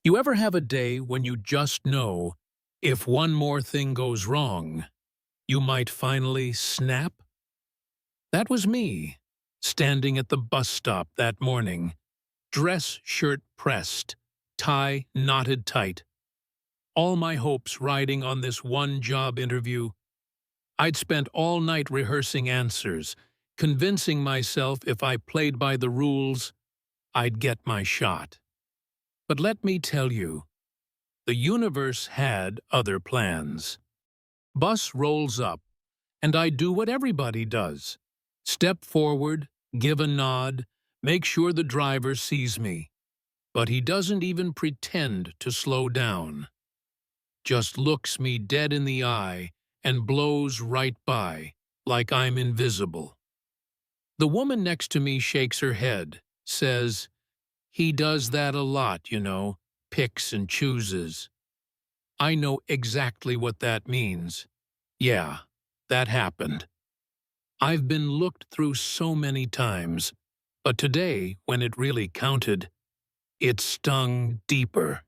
You ever have a day when you just know if one more thing goes wrong, you might finally snap? That was me, standing at the bus stop that morning, dress shirt pressed, tie knotted tight, all my hopes riding on this one job interview. I'd spent all night rehearsing answers, convincing myself if I played by the rules, I'd get my shot. But let me tell you, the universe had other plans. Bus rolls up, and I do what everybody does. Step forward, give a nod, make sure the driver sees me. But he doesn't even pretend to slow down. Just looks me dead in the eye and blows right by, like I'm invisible. The woman next to me shakes her head, says, "He does that a lot, you know, picks and chooses." I know exactly what that means. Yeah, that happened. I've been looked through so many times, but today, when it really counted, it stung deeper.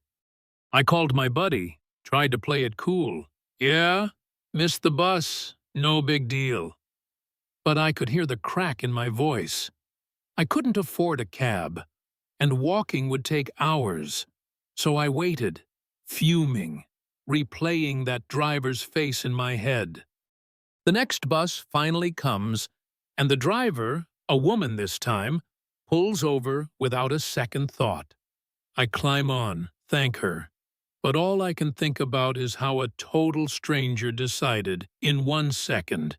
I called my buddy, tried to play it cool. "Yeah, missed the bus, no big deal." But I could hear the crack in my voice. I couldn't afford a cab, and walking would take hours, so I waited, fuming, replaying that driver's face in my head. The next bus finally comes, and the driver, a woman this time, pulls over without a second thought. I climb on, thank her, but all I can think about is how a total stranger decided, in 1 second,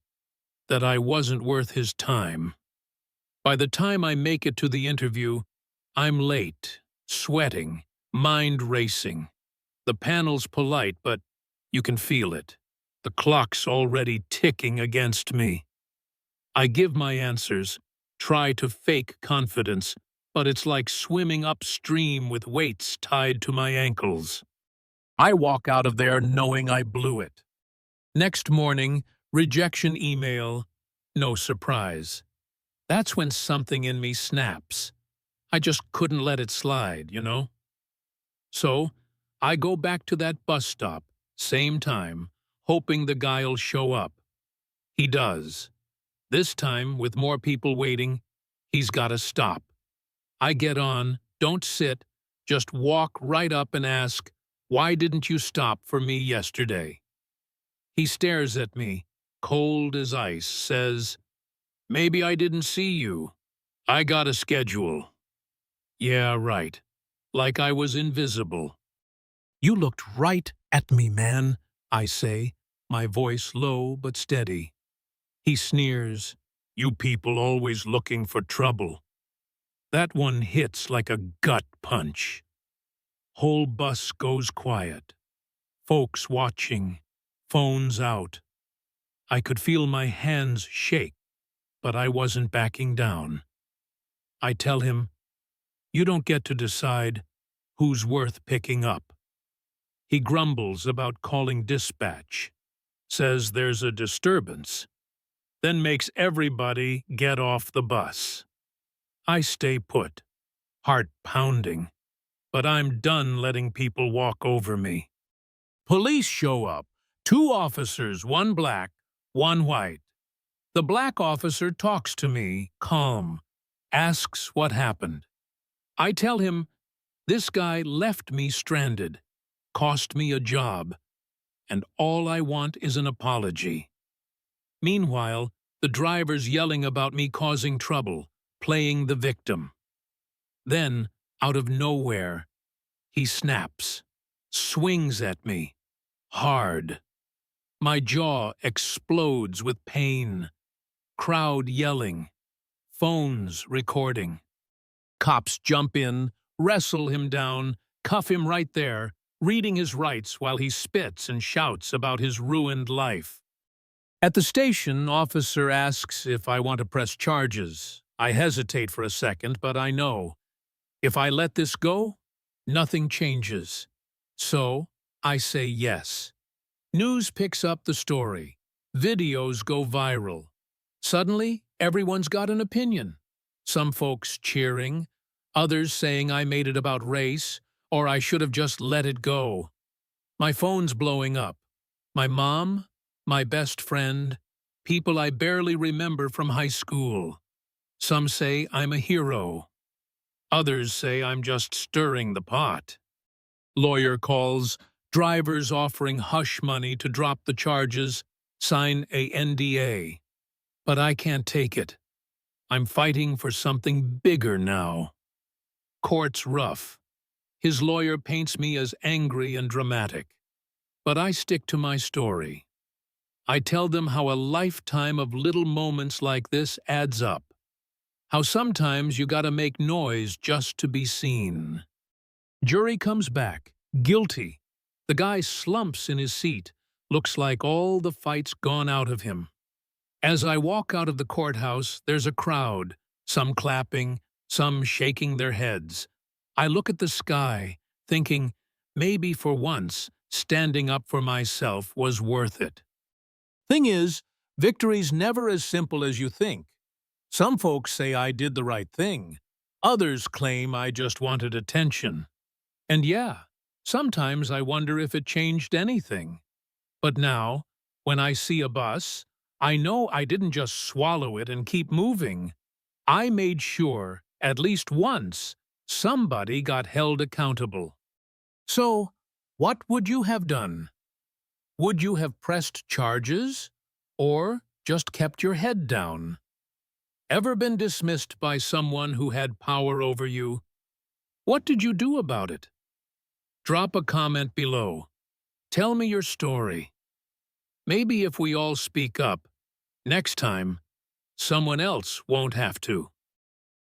that I wasn't worth his time. By the time I make it to the interview, I'm late, sweating, mind racing. The panel's polite, but you can feel it. The clock's already ticking against me. I give my answers, try to fake confidence, but it's like swimming upstream with weights tied to my ankles. I walk out of there knowing I blew it. Next morning, rejection email, no surprise. That's when something in me snaps. I just couldn't let it slide, you know? So, I go back to that bus stop, same time, hoping the guy'll show up. He does. This time, with more people waiting, he's gotta stop. I get on, don't sit, just walk right up and ask, "Why didn't you stop for me yesterday?" He stares at me, cold as ice, says, "Maybe I didn't see you. I got a schedule." Yeah, right. Like I was invisible. "You looked right at me, man," I say, my voice low but steady. He sneers, "You people always looking for trouble." That one hits like a gut punch. Whole bus goes quiet. Folks watching, phones out. I could feel my hands shake, but I wasn't backing down. I tell him, "You don't get to decide who's worth picking up." He grumbles about calling dispatch, says there's a disturbance, then makes everybody get off the bus. I stay put, heart pounding, but I'm done letting people walk over me. Police show up, 2 officers, one black, one white. The black officer talks to me, calm, asks what happened. I tell him, this guy left me stranded, cost me a job, and all I want is an apology. Meanwhile, the driver's yelling about me causing trouble, playing the victim. Then, out of nowhere, he snaps, swings at me, hard. My jaw explodes with pain. Crowd yelling. Phones recording. Cops jump in, wrestle him down, cuff him right there, reading his rights while he spits and shouts about his ruined life. At the station, officer asks if I want to press charges. I hesitate for a second, but I know. If I let this go, nothing changes. So, I say yes. News picks up the story. Videos go viral. Suddenly, everyone's got an opinion. Some folks cheering, others saying I made it about race, Or I should have just let it go. My phone's blowing up. My mom, my best friend, people I barely remember from high school. Some say I'm a hero. Others say I'm just stirring the pot. Lawyer calls, drivers offering hush money to drop the charges, sign a NDA. But I can't take it. I'm fighting for something bigger now. Court's rough. His lawyer paints me as angry and dramatic. But I stick to my story. I tell them how a lifetime of little moments like this adds up. How sometimes you gotta make noise just to be seen. Jury comes back, guilty. The guy slumps in his seat, looks like all the fight's gone out of him. As I walk out of the courthouse, there's a crowd, some clapping, some shaking their heads. I look at the sky, thinking, maybe for once, standing up for myself was worth it. Thing is, victory's never as simple as you think. Some folks say I did the right thing. Others claim I just wanted attention. And yeah, sometimes I wonder if it changed anything. But now, when I see a bus, I know I didn't just swallow it and keep moving. I made sure, at least once, somebody got held accountable. So, what would you have done? Would you have pressed charges? Or just kept your head down? Ever been dismissed by someone who had power over you? What did you do about it? Drop a comment below. Tell me your story. Maybe if we all speak up, next time, someone else won't have to.